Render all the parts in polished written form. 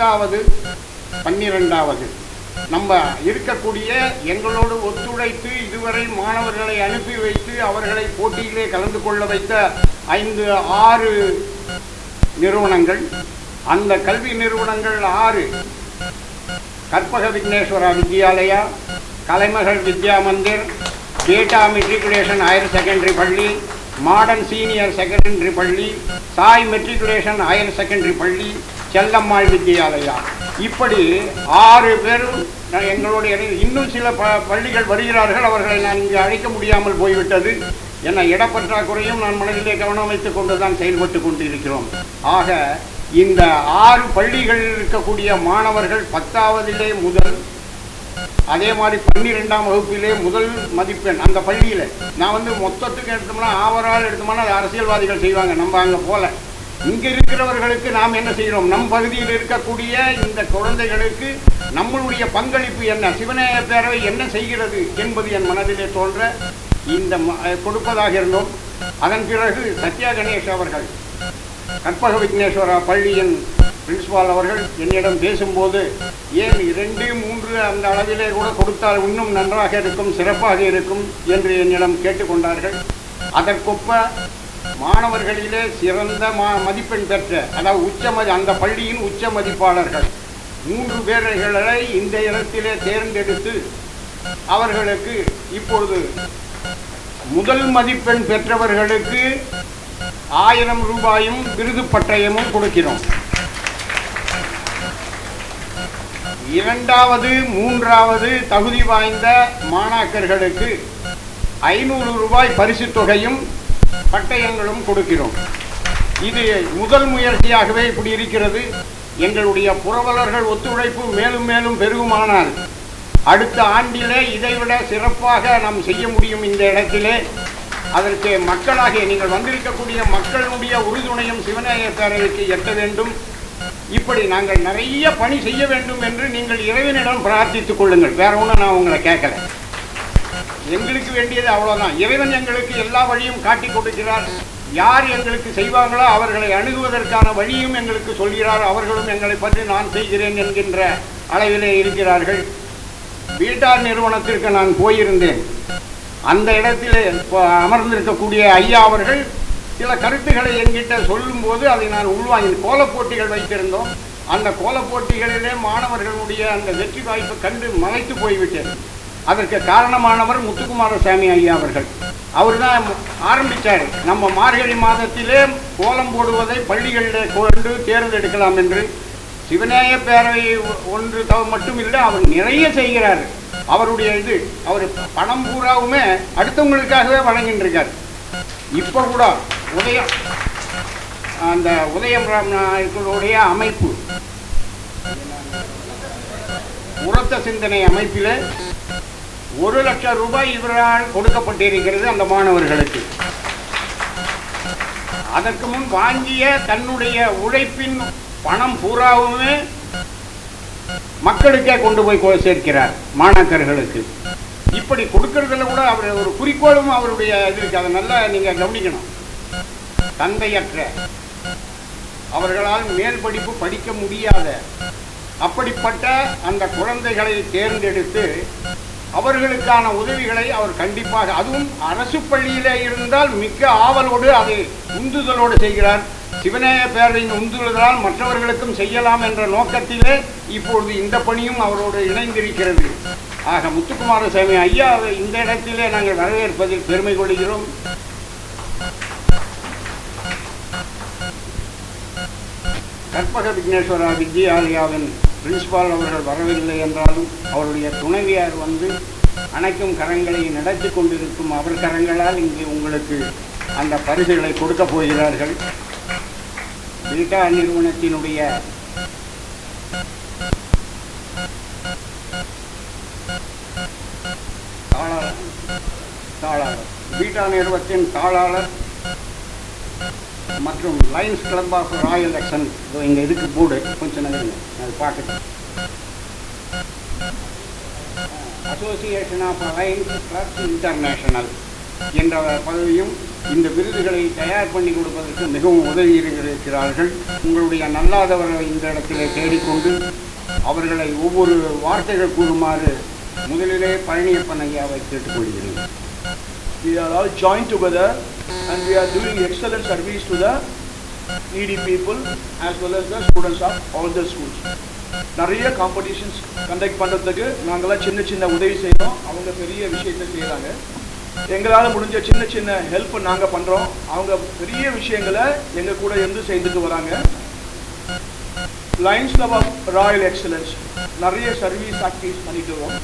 10வது 12வது நம்ம இருக்கக்கூடிய எங்களோடு ஒத்துழைத்து இதுவரை மாணவர்களை அனுப்பி வைத்து அவர்களை போட்டியிலே கலந்து கொள்ள வைத்த 5-6 நிறுவனங்கள். அந்த கல்வி நிறுவனங்கள் 6: கற்பக விக்னேஸ்வரா வித்யாலயா, கலைமகள் வித்யா மந்திர், பேட்டா மெட்ரிகுலேஷன் ஹையர் செகண்டரி பள்ளி, மாடர்ன் சீனியர் செகண்டரி பள்ளி, சாய் மெட்ரிகுலேஷன் ஹையர் செகண்டரி பள்ளி, செல்லம்மாள் வித்யாலயா. இப்படி 6 பேரும் எங்களுடைய இன்னும் சில பள்ளிகள் வருகிறார்கள். அவர்களை நான் இங்கு அழைக்க முடியாமல் போய்விட்டது. என இடப்பற்றாக்குறையும் நான் மனதிலே கவனம் வைத்துக் கொண்டு தான் செயல்பட்டு கொண்டிருக்கிறோம். ஆக இந்த 6 பள்ளிகளில் இருக்கக்கூடிய மாணவர்கள் 10வதிலே முதல், அதே மாதிரி 12ஆம் வகுப்பிலே முதல் மதிப்பெண் அந்த பள்ளியில். நான் மொத்தத்துக்கு எடுத்தோம்னா ஆவரால் எடுத்தோம்னா அது அரசியல்வாதிகள் செய்வாங்க, நம்ம அங்கே போல. இங்கே இருக்கிறவர்களுக்கு நாம் என்ன செய்கிறோம், நம் பகுதியில் இருக்கக்கூடிய இந்த குழந்தைகளுக்கு நம்மளுடைய பங்களிப்பு என்ன, சிவநேய பேரவை என்ன செய்கிறது என்பது என் மனதிலே தோன்ற இந்த கொடுப்பதாக இருந்தோம். அதன் பிறகு சத்யா கணேஷ் அவர்கள், கற்பக விக்னேஸ்வரா பள்ளியின் பிரின்சிபால் அவர்கள் என்னிடம் பேசும்போது, ஏன் 2, 3 அந்த அளவிலே கூட கொடுத்தால் இன்னும் நன்றாக இருக்கும், சிறப்பாக இருக்கும் என்று என்னிடம் கேட்டுக்கொண்டார்கள். அதற்கொப்ப மாணவர்களிலே சிறந்த மதிப்பெண் பெற்ற, அதாவது அந்த பள்ளியின் உச்ச மதிப்பாளர்கள் 3 பேர்களை இந்த இடத்திலே தேர்ந்தெடுத்து அவர்களுக்கு இப்பொழுது முதல் மதிப்பெண் பெற்றவர்களுக்கு 1000 ரூபாயும் விருது பட்டயமும் கொடுக்கிறோம். 2வது 3வது தகுதி வாய்ந்த மாணாக்கர்களுக்கு 500 ரூபாய் பரிசு தொகையும் பட்டயங்களும் கொடுக்கிறோம். இது முதல் முயற்சியாகவே இப்படி இருக்கிறது. எங்களுடைய புரவலர்கள் ஒத்துழைப்பு மேலும் மேலும் பெருகுமானால் அடுத்த ஆண்டிலே இதைவிட சிறப்பாக நாம் செய்ய முடியும். இந்த இடத்திலே அதற்கு மக்களாகிய நீங்கள் வந்திருக்கக்கூடிய மக்களுடைய உறுதுணையும் சிவநேய பேரவைக்கு எட்ட வேண்டும். இப்படி நாங்கள் நிறைய பணி செய்ய வேண்டும் என்று நீங்கள் இறைவனிடம் பிரார்த்தித்துக் கொள்ளுங்கள். வேற ஒன்றும் நான் உங்களை கேட்கல. எங்களுக்கு வேண்டியது அவ்வளோதான். இறைவன் எங்களுக்கு எல்லா வழியும் காட்டி கொடுக்கிறார். யார் எங்களுக்கு செய்வாங்களோ அவர்களை அணுகுவதற்கான வழியும் எங்களுக்கு சொல்கிறார். அவர்களும் எங்களை பற்றி நான் செய்கிறேன் என்கின்ற அளவிலே இருக்கிறார்கள். பீட்டார் நிறுவனத்திற்கு நான் போயிருந்தேன். அந்த இடத்திலே அமர்ந்திருக்கக்கூடிய ஐயா அவர்கள் சில கருத்துக்களை என்கிட்ட சொல்லும்போது அதை நான் உள்வாங்கி கோலப்போட்டிகள் வைத்திருந்தோம். அந்த கோலப்போட்டிகளிலே மாணவர்களுடைய அந்த வெற்றி வாய்ப்பை கண்டு மலைத்து போய்விட்டேன். அதற்கு காரணமானவர் முத்துக்குமாரசாமி ஐயா அவர்கள். அவர் தான் ஆரம்பித்தார். நம்ம மார்கழி மாதத்திலே கோலம் போடுவதை பள்ளிகளிலே கொண்டு தேர்ந்தெடுக்கலாம் என்று. சிவநேய பேரவை ஒன்று மட்டும் இல்லை, அவர் நிறைய செய்கிறார். அவருடைய அவர் பணம் பூராவுமே அடுத்தவங்களுக்காகவே வழங்கின்றிருக்கார். இப்போ கூட அந்த உதயம் நாயர்களுடைய அமைப்பு உரத்த சிந்தனை அமைப்பில் 1 லட்சம் ரூபாய் இவரால் கொடுக்கப்பட்டிருக்கிறது அந்த மாணவர்களுக்கு. அதற்கு முன் வாங்கிய தன்னுடைய உழைப்பின் பணம் பூராவுமே மக்களுக்கே கொண்டு போய் சேர்க்கிறார், மாணாக்கர்களுக்கு. இப்படி கொடுக்கறதுல கூட அவர் ஒரு குறிக்கோளும் அவருடைய இருக்கு. அதை நல்லா நீங்கள் கவனிக்கணும். தந்தையற்ற, அவர்களால் மேல் படிப்பு படிக்க முடியாத அப்படிப்பட்ட அந்த குழந்தைகளை தேர்ந்தெடுத்து அவர்களுக்கான உதவிகளை அவர் கண்டிப்பாக, அதுவும் அரசு பள்ளியிலே இருந்தால் மிக்க ஆவலோடு அதை உந்துதலோடு செய்கிறார். சிவநேய பேரவையின் உந்துதலால் மற்றவர்களுக்கும் செய்யலாம் என்ற நோக்கத்திலே இப்பொழுது இந்த பணியும் அவரோடு இணைந்திருக்கிறது. ஆக முத்துக்குமாரசாமி ஐயா இந்த இடத்திலே நாங்கள் வரவேற்பதில் பெருமை கொள்கிறோம். கற்பக விக்னேஸ்வரா வித்யாலயாவின் பிரின்சிபால் அவர்கள் வரவில்லை என்றாலும் அவருடைய துணைவியார் அணைக்கும் கரங்களை நடத்தி கொண்டிருக்கும் அவர் கரங்களால் இங்கே உங்களுக்கு அந்த பரிசுகளை கொடுக்க போகிறார்கள். பீட்டா நிறுவனத்தினுடைய தாளாளர், பீட்டா நிறுவனத்தின் தாளாளர் மற்றும் lions club of royal action, இங்கே இதுக்கு போர்டு கொஞ்சம் நகருங்க, அது பார்க்குறேன். Association of lions clubs international என்ற பதவியும் இந்த விருதுகளை தயார் பண்ணி கொடுப்பதற்கு மிகவும் உதவி இருக்கிறார்கள். உங்களுடைய நல்லாதவர்களை இந்த இடத்திலே தேடிக்கொண்டு அவர்களை ஒவ்வொரு வார்த்தைகள் கூறுமாறு முதலிலே பழனியப்பன் ஐயாவை கேட்டுக்கொள்கிறேன். We are all joined together and we are doing excellent service to the needy people as well as the students of all the schools. நிறைய காம்படிஷன்ஸ் கண்டக்ட் பண்ணுறதுக்கு நாங்களாம் சின்ன சின்ன உதவி செய்கிறோம். அவங்க பெரிய விஷயத்தை செய்கிறாங்க. எங்களால் முடிஞ்ச சின்ன சின்ன ஹெல்ப் நாங்கள் பண்ணுறோம். அவங்க பெரிய விஷயங்களை எங்கள் கூட இருந்து செய்துட்டு வராங்க. Lions club of royal excellence நிறைய சர்வீஸ் ஆக்டிவிட்டிஸ் பண்ணிட்டு வரோம்.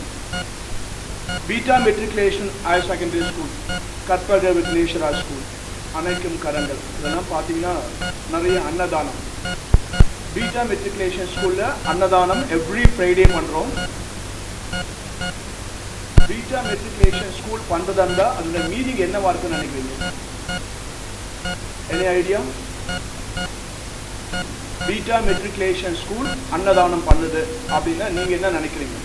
Beta matriculation higher secondary school, Karpaga Vigneshwara school, Anaikkum Karangal, இதெல்லாம் பார்த்தீங்கன்னா நிறைய அன்னதானம். பீட்டா மெட்ரிகுலேஷன் ஸ்கூலில் அன்னதானம் எவ்ரி ஃப்ரைடே பண்ணுறோம். பீட்டா மெட்ரிகுலேஷன் ஸ்கூல் பண்ணுறதா இருந்தால் அதோட மீனிங் என்னவா இருக்குன்னு நினைக்கிறீங்க? Any idea? Beta matriculation school அன்னதானம் பண்ணுது அப்படின்னா நீங்கள் என்ன நினைக்கிறீங்க?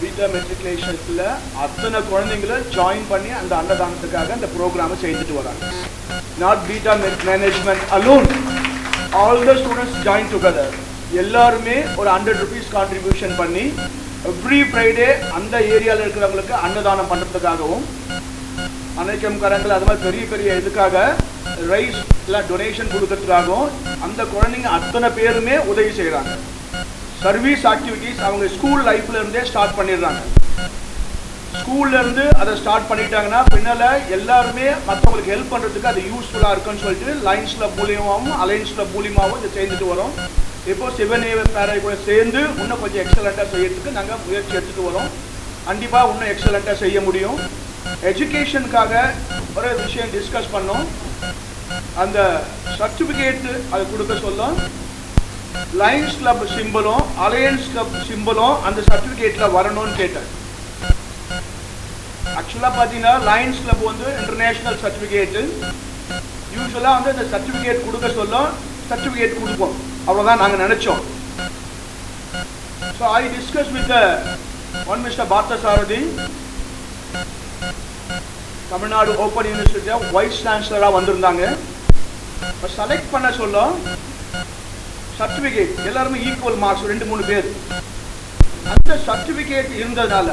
பீட்டா மெட்ரிகுலேஷன்ஸில் அத்தனை குழந்தைங்களை ஜாயின் பண்ணி அந்த அன்னதானத்துக்காக அந்த ப்ரோக்ராமை செய்துட்டு வராங்க. Not beta management alone, all the students join together. எல்லாருமே ஒரு 100 rupees கான்ட்ரிபியூஷன் பண்ணி எவ்ரி ஃப்ரைடே அந்த ஏரியாவில் இருக்கிறவங்களுக்கு அன்னதானம் பண்ணுறதுக்காகவும், அனைக்கும் கரங்கள் அது மாதிரி பெரிய பெரிய இதுக்காக ரைஸ் இல்லை டொனேஷன் கொடுக்கறதுக்காகவும் அந்த குழந்தைங்க அத்தனை பேருமே உதவி செய்கிறாங்க. சர்வீஸ் ஆக்டிவிட்டீஸ் அவங்க ஸ்கூல் லைஃப்ல இருந்தே ஸ்டார்ட் பண்ணிடுறாங்க. ஸ்கூல்ல இருந்து அதை ஸ்டார்ட் பண்ணிட்டாங்கன்னா பின்னால எல்லாருமே மற்றவங்களுக்கு ஹெல்ப் பண்ணுறதுக்கு அது யூஸ்ஃபுல்லாக இருக்குன்னு சொல்லிட்டு லயன்ஸ் கிளப் மூலியமாகவும் அலையன்ஸ் கிளப் மூலியமாகவும் இதை செய்துட்டு வரோம். இப்போ 7A பேரை கூட சேர்ந்து இன்னும் கொஞ்சம் எக்ஸலண்ட்டாக செய்யறதுக்கு நாங்கள் முயற்சி எடுத்துகிட்டு வரோம். கண்டிப்பாக இன்னும் எக்ஸலண்ட்டாக செய்ய முடியும். எஜுகேஷனுக்காக ஒரு விஷயம் டிஸ்கஸ் பண்ணோம். அந்த சர்டிஃபிகேட் அது கொடுக்க சொல்லும். லயன்ஸ் கிளப் சிம்பிளும் அலையன்ஸ் கிளப் சிம்பிளும் அந்த சர்டிஃபிகேட்டில் வரணும்னு கேட்டேன். ஆக்சுவலாக பார்த்தீங்கன்னா லயன்ஸ் கிளப் வந்து இன்டர்நேஷ்னல் சர்டிஃபிகேட்டு. யூஸ்வலாக வந்து அந்த சர்டிஃபிகேட் கொடுக்க சொல்லும், சர்டிஃபிகேட் கொடுப்போம், அவ்வளோதான் நாங்கள் நினச்சோம். So I discuss with one mister Parthasarathy, Tamil Nadu open யூனிவர்சிட்டியா வைஸ் சான்சலராக வந்திருந்தாங்க. இப்போ செலக்ட் பண்ண சொல்ல சர்டிஃபிகேட் எல்லாருமே ஈக்குவல் மார்க்ஸ் 2-3 பேர். அந்த சர்டிஃபிகேட் இருந்ததுனால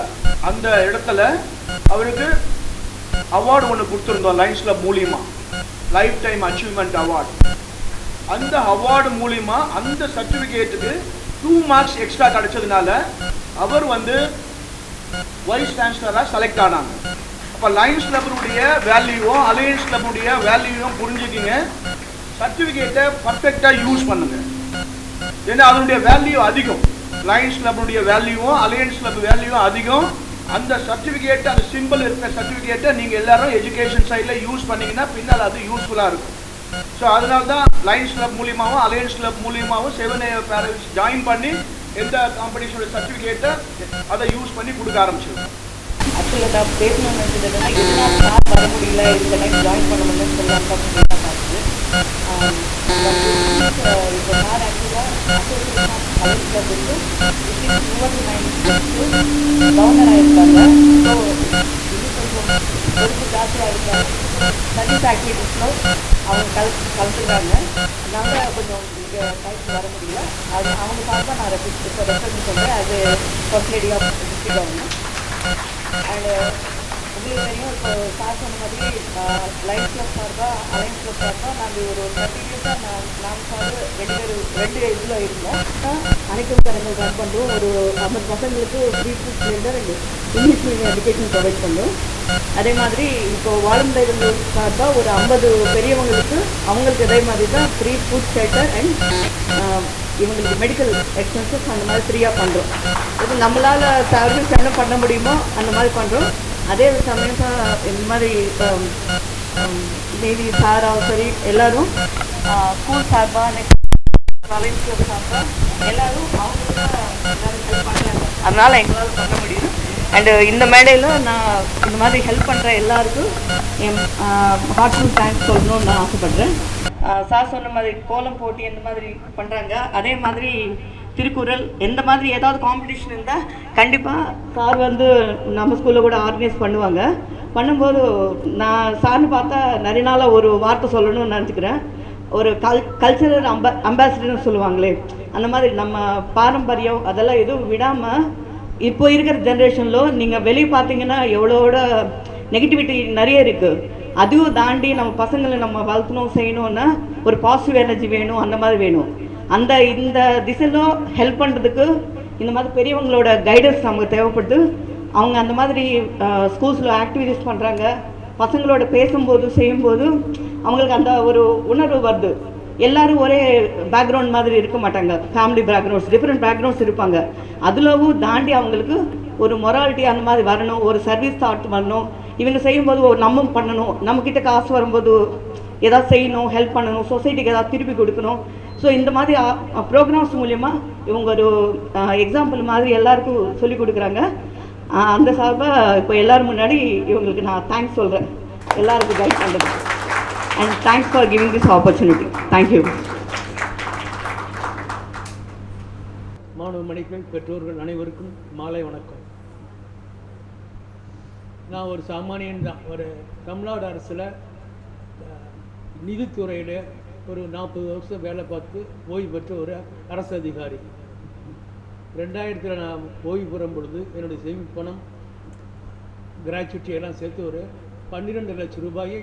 அந்த இடத்துல அவருக்கு அவார்டு ஒன்று கொடுத்துருந்தோம் லயன்ஸ் கிளப் மூலியமா, லைஃப் டைம் அச்சீவ்மெண்ட் அவார்டு. அந்த அவார்டு மூலியமா அந்த சர்டிஃபிகேட்டுக்கு 2 marks எக்ஸ்ட்ரா கிடைச்சதுனால அவர் வந்து வைஸ் சான்சலராக செலக்ட் ஆனாங்க. அப்போ லயன்ஸ் கிளப்புடைய வேல்யூவும் அலையன்ஸ் கிளப்புடைய வேல்யூவும் புரிஞ்சுக்கிங்க. சர்டிஃபிகேட்டை பர்ஃபெக்டாக யூஸ் பண்ணுங்க. ஏன்னா அதனுடைய வேல்யூ அதிகம். லயன்ஸ் கிளப்புடைய வேல்யூவும் அலையன்ஸ் கிளப் வேல்யூவும் அதிகம். அந்த சர்டிஃபிகேட், அந்த சிம்பிள் இருக்கிற சர்டிஃபிகேட்டை நீங்கள் எல்லாரும் எஜுகேஷன் சைடில் யூஸ் பண்ணிங்கன்னா பின்னால் அது யூஸ்ஃபுல்லாக இருக்கும். ஸோ அதனால தான் லயன்ஸ் கிளப் மூலியமாகவும் அலையன்ஸ் கிளப் மூலியமாகவும் 7A பேரண்ட்ஸ் ஜாயின் பண்ணி எந்த காம்படிஷனோட சர்டிஃபிகேட்டை அதை யூஸ் பண்ணி கொடுக்க ஆரம்பிச்சிருக்கோம். ஆக்சுவலாக நான் பேசணும்னு நினச்சதுன்னா எதனால் சார் வர முடியல, இந்த டைம் ஜாயின் பண்ண முடியலன்னு சொல்லலாம் பார்த்து. இப்போ சார் ஆக்சுவலாக அசோசியேஷன் ஆஃப் அலைன்ஸ் கிளப் வந்து 2009 கவர்னர் ஆகிருக்காங்க. ஸோ இன்னும் கொஞ்சம் பொறுப்பு ஜாஸ்தியாக இருக்காங்க. சர்வீஸ் ஆக்டிவிட்டீஸில் அவங்க கலந்துருக்காங்க. அதனால கொஞ்சம் இங்கே டைம் வர முடியல. அது அவங்க சார்பாக நான் இப்போ ரெஃபரன்ஸ் பண்ணுறேன். அது first lady of district governor. And உங்களுக்கு தெரியும், இப்போ சார் சொன்ன மாதிரி லயன்ஸ் கிளப் சார்பாக அலைன்ஸ் கிளப் சார்பாக நாங்கள் ஒரு 30 இயர்ஸாக நாங்கள் சார் ரெண்டு இதில் இருந்தோம். அனைக்கும் கரங்கள் ரன் பண்ணுறோம். ஒரு 50 பசங்களுக்கு free food cylinder and English medium education provide பண்ணுறோம். அதே மாதிரி இப்போ வாலண்டியர்கள் சார்பாக ஒரு 50 பெரியவங்களுக்கு அவங்களுக்கு அதே மாதிரி தான் ஃப்ரீ ஃபுட் ஷெல்டர் அண்ட் இவங்களுக்கு மெடிக்கல் எக்ஸ்பென்சஸ் அந்த மாதிரி ஃப்ரீயாக பண்ணுறோம். இது நம்மளால் சர்வீஸ் என்ன பண்ண முடியுமோ அந்த மாதிரி பண்ணுறோம். அதே சமயம் இந்த மாதிரி நேவி சாராவும் சரி எல்லாரும் ஸ்கூல் சார்பாக நெக்ஸ்ட் காலேஜ் சார்பாக எல்லாரும் அவங்க ஹெல்ப் பண்ணுறாங்க. அதனால் எங்களால் பண்ண முடியும். அண்டு இந்த மேடையில் நான் இந்த மாதிரி ஹெல்ப் பண்ணுற எல்லாருக்கும் என் ஹார்ட்ஃபுல் தேங்க்ஸ் சொல்லணும்னு நான் ஆசைப்பட்றேன். சார் சொன்ன மாதிரி கோலம் போட்டி இந்த மாதிரி பண்ணுறாங்க. அதே மாதிரி திருக்குறள் எந்த மாதிரி ஏதாவது காம்படிஷன் இருந்தால் கண்டிப்பாக சார் வந்து நம்ம ஸ்கூலில் கூட ஆர்கனைஸ் பண்ணுவாங்க. பண்ணும்போது நான் சார்னு பார்த்தா நிறைய நாளாக ஒரு வார்த்தை சொல்லணும்னு நினச்சிக்கிறேன். ஒரு கல்ச்சரல் அம்பாசிடர்னு சொல்லுவாங்களே, அந்த மாதிரி நம்ம பாரம்பரியம் அதெல்லாம் எதுவும் விடாமல் இப்போ இருக்கிற ஜென்ரேஷனில் நீங்கள் வெளியே பார்த்தீங்கன்னா எவ்வளோட நெகட்டிவிட்டி நிறைய இருக்குது. அதுவும் தாண்டி நம்ம பசங்களை நம்ம வளர்த்தணும் செய்யணும்னா ஒரு பாசிட்டிவ் எனர்ஜி வேணும், அந்த மாதிரி வேணும். இந்த திசையில் ஹெல்ப் பண்ணுறதுக்கு இந்த மாதிரி பெரியவங்களோட கைடன்ஸ் நமக்கு தேவைப்படுது. அவங்க அந்த மாதிரி ஸ்கூல்ஸில் ஆக்டிவிட்டீஸ் பண்ணுறாங்க. பசங்களோட பேசும்போது செய்யும்போது அவங்களுக்கு அந்த ஒரு உணர்வு வருது. எல்லோரும் ஒரே பேக்ரவுண்ட் மாதிரி இருக்க மாட்டாங்க. ஃபேமிலி பேக்ரவுண்ட்ஸ், டிஃப்ரெண்ட் பேக்ரவுண்ட்ஸ் இருப்பாங்க. அதுலவும் தாண்டி அவங்களுக்கு ஒரு மொராலிட்டி அந்த மாதிரி வரணும், ஒரு சர்வீஸ் தாட் வரணும். இவங்க செய்யும்போது ஒரு நம்ம பண்ணணும், நம்மக்கிட்ட காசு வரும்போது ஏதாவது செய்யணும், ஹெல்ப் பண்ணணும், சொசைட்டிக்கு ஏதாவது திருப்பி கொடுக்கணும். ஸோ இந்த மாதிரி ப்ரோக்ராம்ஸ் மூலயமா இவங்க ஒரு எக்ஸாம்பிள் மாதிரி எல்லாருக்கும் சொல்லிக் கொடுக்குறாங்க. அந்த சார்பாக இப்போ எல்லோரும் முன்னாடி இவங்களுக்கு நான் தேங்க்ஸ் சொல்கிறேன், எல்லாருக்கும் கைட் பண்ணுறது. And thanks for giving this opportunity. Thank you. மாணவ மணிகள், பெற்றோர்கள் அனைவருக்கும் மாலை வணக்கம். நான் ஒரு சாமானியன் தான். ஒரு தமிழ்நாடு அரசில் நிதித்துறையில் ஒரு 40 வருஷம் வேலை பார்த்து ஓய்வு பெற்ற ஒரு அரசு அதிகாரி. 2000 நான் ஓய்வு பெறும் பொழுது என்னுடைய சேமிப்பு பணம், கிராச்சுவிட்டி எல்லாம் சேர்த்து ஒரு 12 லட்சம் ரூபாயை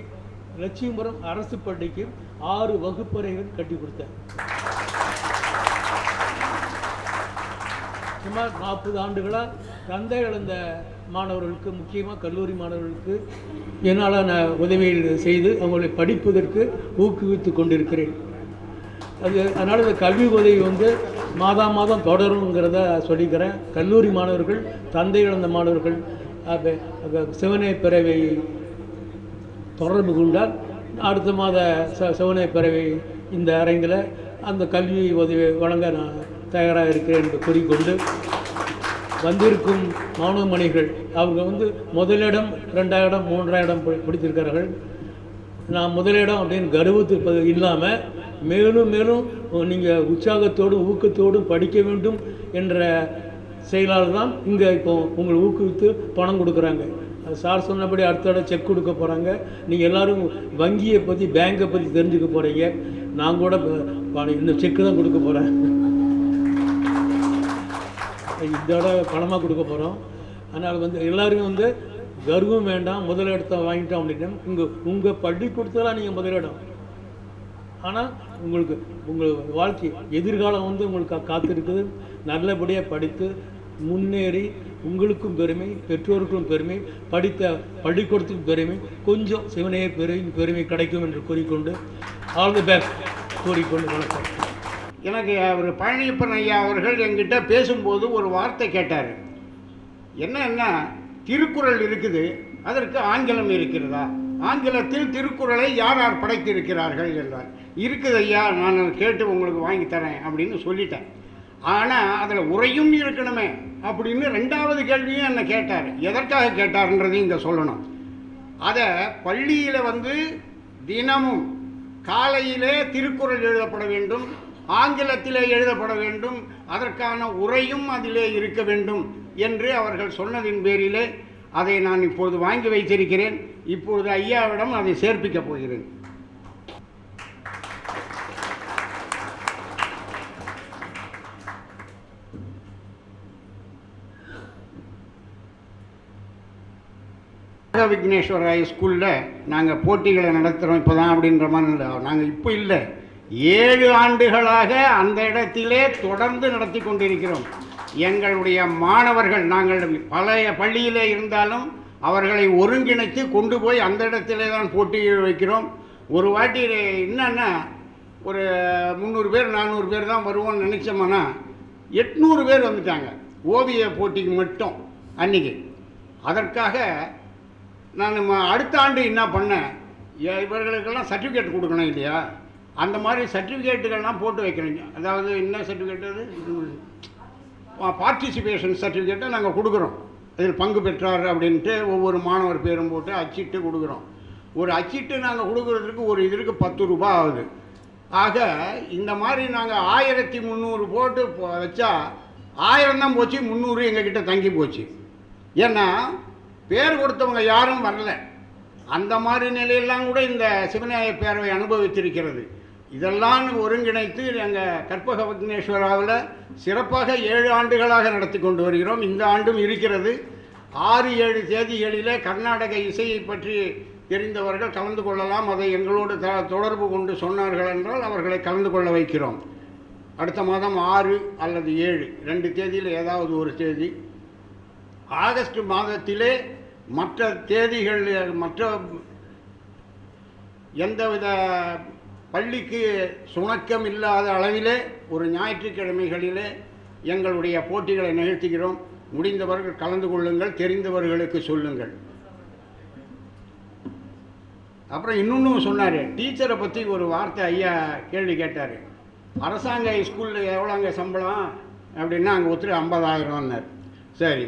லட்சியபுரம் அரசு பள்ளிக்கு 6 வகுப்பறைகள் கட்டி கொடுத்தேன். சுமார் 40 ஆண்டுகளாக தந்தை இழந்த மாணவர்களுக்கு, முக்கியமாக கல்லூரி மாணவர்களுக்கு என்னால் நான் உதவிகள் செய்து அவங்களை படிப்பதற்கு ஊக்குவித்து கொண்டிருக்கிறேன். அதனால் இந்த கல்வி உதவி வந்து மாதம் தொடருங்கிறத சொல்லிக்கிறேன். கல்லூரி மாணவர்கள், தந்தை இழந்த மாணவர்கள் சிவனை பிறவை தொடர்பு கொண்டால் அடுத்த மாத சிவனை பிறவை இந்த அரங்கில் அந்த கல்வி உதவி வழங்க நான் தயாராக இருக்கிறேன் என்று கூறிக்கொண்டு, வந்திருக்கும் மாணவ மணிகள் அவங்க வந்து முதலிடம், 2ஆம் இடம், 3ஆம் இடம் பிடித்திருக்கிறார்கள். நான் முதலிடம் அப்படின்னு கர்வத்திருப்பது இல்லாமல் மேலும் மேலும் நீங்கள் உற்சாகத்தோடும் ஊக்கத்தோடும் படிக்க வேண்டும் என்ற செயலால் தான் இங்கே இப்போ உங்களை ஊக்குவித்து பணம் கொடுக்குறாங்க. சார் சொன்னபடி அடுத்த இடம் செக் கொடுக்க போகிறாங்க. நீங்கள் எல்லோரும் வங்கியை பற்றி, பேங்கை பற்றி தெரிஞ்சுக்க போகிறீங்க. நான் கூட இன்னும் செக்கு தான் கொடுக்க போகிறேன். இதோட பணமாக கொடுக்க போகிறோம். அதனால் வந்து எல்லோரும் வந்து கர்வம் வேண்டாம், முதலிடத்தை வாங்கிட்டோம் அப்படின்னா உங்கள் பள்ளிக்கூடத்தில் நீங்கள் முதலிடம். ஆனால் உங்களுக்கு உங்கள் வாழ்க்கை எதிர்காலம் வந்து உங்களுக்கு காத்திருக்குது. நல்லபடியாக படித்து முன்னேறி உங்களுக்கும் பெருமை, பெற்றோருக்கும் பெருமை, படித்த பள்ளிக்கூடத்துக்கும் பெருமை, கொஞ்சம் சிவனையே பெருமை கிடைக்கும் என்று கூறிக்கொண்டு ஆல் தி பெஸ்ட் கூறிக்கொண்டு வணக்கம். எனக்கு அவர் பழனியப்பன் ஐயா அவர்கள் என்கிட்ட பேசும்போது ஒரு வார்த்தை கேட்டார். என்னன்னா, திருக்குறள் இருக்குது, அதற்கு ஆங்கிலம் இருக்கிறதா, ஆங்கிலத்தில் திருக்குறளை யார் யார் படைத்திருக்கிறார்கள் என்றார். இருக்குது ஐயா, நான் கேட்டு உங்களுக்கு வாங்கி தரேன் அப்படின்னு சொல்லிட்டேன். ஆனால் அதில் உரையும் இருக்கணுமே அப்படின்னு 2வது கேள்வியும் என்னை கேட்டார். எதற்காக கேட்டார்ன்றதையும் இங்கே சொல்லணும். அதை பள்ளியில் வந்து தினமும் காலையிலே திருக்குறள் எழுதப்பட வேண்டும், ஆங்கிலத்திலே எழுதப்பட வேண்டும், அதற்கான உரையும் அதிலே இருக்க வேண்டும் என்று அவர்கள் சொன்னதின் பேரிலே அதை நான் இப்பொழுது வாங்கி வைத்திருக்கிறேன். இப்பொழுது ஐயாவிடம் அதை சேர்ப்பிக்கப் போகிறேன். விக்னேஸ்வர ஸ்கூலில் நாங்கள் போட்டிகளை நடத்துகிறோம் இப்போ தான் அப்படின்ற மாதிரி இல்லை. நாங்கள் இப்போ இல்லை, 7 ஆண்டுகளாக அந்த இடத்திலே தொடர்ந்து நடத்தி கொண்டிருக்கிறோம். எங்களுடைய மாணவர்கள், நாங்கள் பழைய பள்ளியிலே இருந்தாலும் அவர்களை ஒருங்கிணைத்து கொண்டு போய் அந்த இடத்திலே தான் போட்டிகள் வைக்கிறோம். ஒரு வாட்டி என்னன்னா, ஒரு 300 பேர் 400 பேர் தான் வருவோம்னு நினச்சோம்னா 800 பேர் வந்துட்டாங்க ஓவிய போட்டிக்கு மட்டும் அன்றைக்கி. அதற்காக நான் அடுத்த ஆண்டு என்ன பண்ணேன், இவர்களுக்கெல்லாம் சர்டிஃபிகேட் கொடுக்கணும் இல்லையா, அந்த மாதிரி சர்டிஃபிகேட்டுகள்லாம் போட்டு வைக்கிறீங்க. அதாவது என்ன சர்டிஃபிகேட், அது பார்ட்டிசிபேஷன் சர்டிஃபிகேட்டை நாங்கள் கொடுக்குறோம். இதில் பங்கு பெற்றார் அப்படின்ட்டு ஒவ்வொரு மாணவர் பேரும் போட்டு அச்சிட்டு கொடுக்குறோம். ஒரு அச்சிட்டு நாங்கள் கொடுக்குறதுக்கு ஒரு இதற்கு 10 ரூபா ஆகுது. ஆக இந்த மாதிரி நாங்கள் 1300 போட்டு வச்சா 1000 தான் போச்சு, 300 எங்ககிட்ட தங்கி போச்சு. ஏன்னா பேர் கொடுத்தவங்க யாரும் வரல. அந்த மாதிரி நிலையெல்லாம் கூட இந்த சிவநேய பேரவை அனுபவித்திருக்கிறது. இதெல்லாம் ஒருங்கிணைத்து எங்கள் கற்பக விக்னேஸ்வராவில் சிறப்பாக 7 ஆண்டுகளாக நடத்தி கொண்டு வருகிறோம். இந்த ஆண்டும் இருக்கிறது. 6-7 தேதிகளிலே கர்நாடக இசையை பற்றி தெரிந்தவர்கள் கலந்து கொள்ளலாம். அதை எங்களோடு தொடர்பு கொண்டு சொன்னார்கள் என்றால் அவர்களை கலந்து கொள்ள வைக்கிறோம். அடுத்த மாதம் 6 அல்லது 7 2 தேதியில் ஏதாவது ஒரு தேதி. ஆகஸ்ட் மாதத்திலே மற்ற தேதிகள் மற்ற எந்தவித பள்ளிக்கு சுணக்கம் இல்லாத அளவிலே ஒரு ஞாயிற்றுக்கிழமைகளிலே எங்களுடைய போட்டிகளை நிகழ்த்துகிறோம். முடிந்தவர்கள் கலந்து கொள்ளுங்கள், தெரிந்தவர்களுக்கு சொல்லுங்கள். அப்புறம் இன்னொன்று சொன்னார், டீச்சரை பற்றி ஒரு வார்த்தை ஐயா கேள்வி கேட்டார். அரசாங்க ஸ்கூலில் எவ்வளோங்க சம்பளம் அப்படின்னா அங்கே ஒருத்தர் 50,000ன்னார். சரி,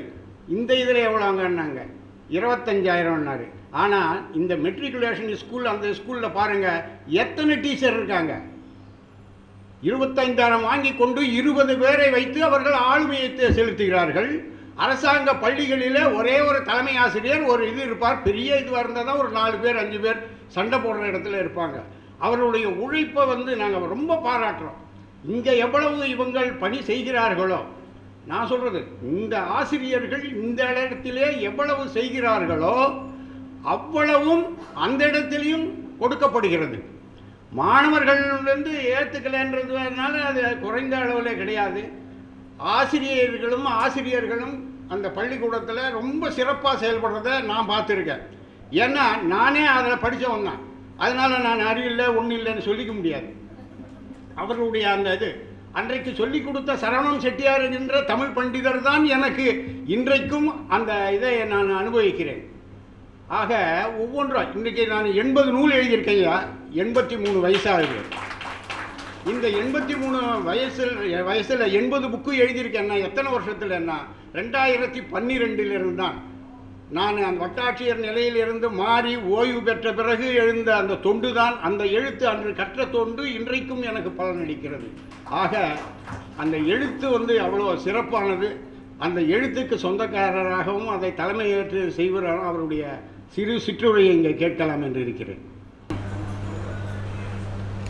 இந்த இதில் எவ்வளோங்கன்னாங்க 25,000ன்னாரு. ஆனால் இந்த மெட்ரிகுலேஷன் ஸ்கூல், அந்த ஸ்கூலில் பாருங்கள் எத்தனை டீச்சர் இருக்காங்க. 25,000 வாங்கி கொண்டு 20 பேரை வைத்து அவர்கள் ஆளுமையை செலுத்துகிறார்கள். அரசாங்க பள்ளிகளில் ஒரே ஒரு தலைமை ஆசிரியர் ஒரு இது இருப்பார். பெரிய இதுவாக இருந்தால் தான் ஒரு 4 பேர் 5 பேர் சண்டை போடுற இடத்துல இருப்பாங்க. அவர்களுடைய உழைப்பை நாங்கள் ரொம்ப பாராட்டுறோம். இங்கே எவ்வளவு இவங்கள் பணி செய்கிறார்களோ, நான் சொல்கிறது இந்த ஆசிரியர்கள் இந்த இடத்திலே எவ்வளவு செய்கிறார்களோ அவ்வளவும் அந்த இடத்திலையும் கொடுக்கப்படுகிறது. மாணவர்களிலிருந்து ஏற்றுக்கலைன்றதுனால அது குறைந்த அளவில் கிடையாது. ஆசிரியர்களும் அந்த பள்ளிக்கூடத்தில் ரொம்ப சிறப்பாக செயல்படுறதை நான் பார்த்துருக்கேன். ஏன்னா நானே அதில் படித்தவன் தான். அதனால் நான் அறிவில்லை ஒன்றும் இல்லைன்னு சொல்லிக்க முடியாது. அவர்களுடைய அந்த இது அன்றைக்கு சொல்லிக் கொடுத்த சரவணன் செட்டியார் என்கின்ற தமிழ் பண்டிதர் தான் எனக்கு இன்றைக்கும் அந்த இதை நான் அனுபவிக்கிறேன். ஆக ஒவ்வொன்றும் இன்றைக்கி நான் 80 நூல் எழுதியிருக்கையா, 83 வயசாகுது. இந்த 83 வயசில் 80 புக்கு எழுதியிருக்கேன்னா எத்தனை வருஷத்தில் என்ன 2012 தான். நான் அந்த வட்டாட்சியர் நிலையிலிருந்து மாறி ஓய்வு பெற்ற பிறகு எழுந்த அந்த தொண்டு தான், அந்த எழுத்து அன்று கற்ற தொண்டு இன்றைக்கும் எனக்கு பலனளிக்கிறது. ஆக அந்த எழுத்து அவ்வளோ சிறப்பானது. அந்த எழுத்துக்கு சொந்தக்காரராகவும் அதை தலைமையேற்று செய்வராகவும் அவருடைய சிறு சிற்றுரையை இங்கே கேட்கலாம் என்று இருக்கிறேன்.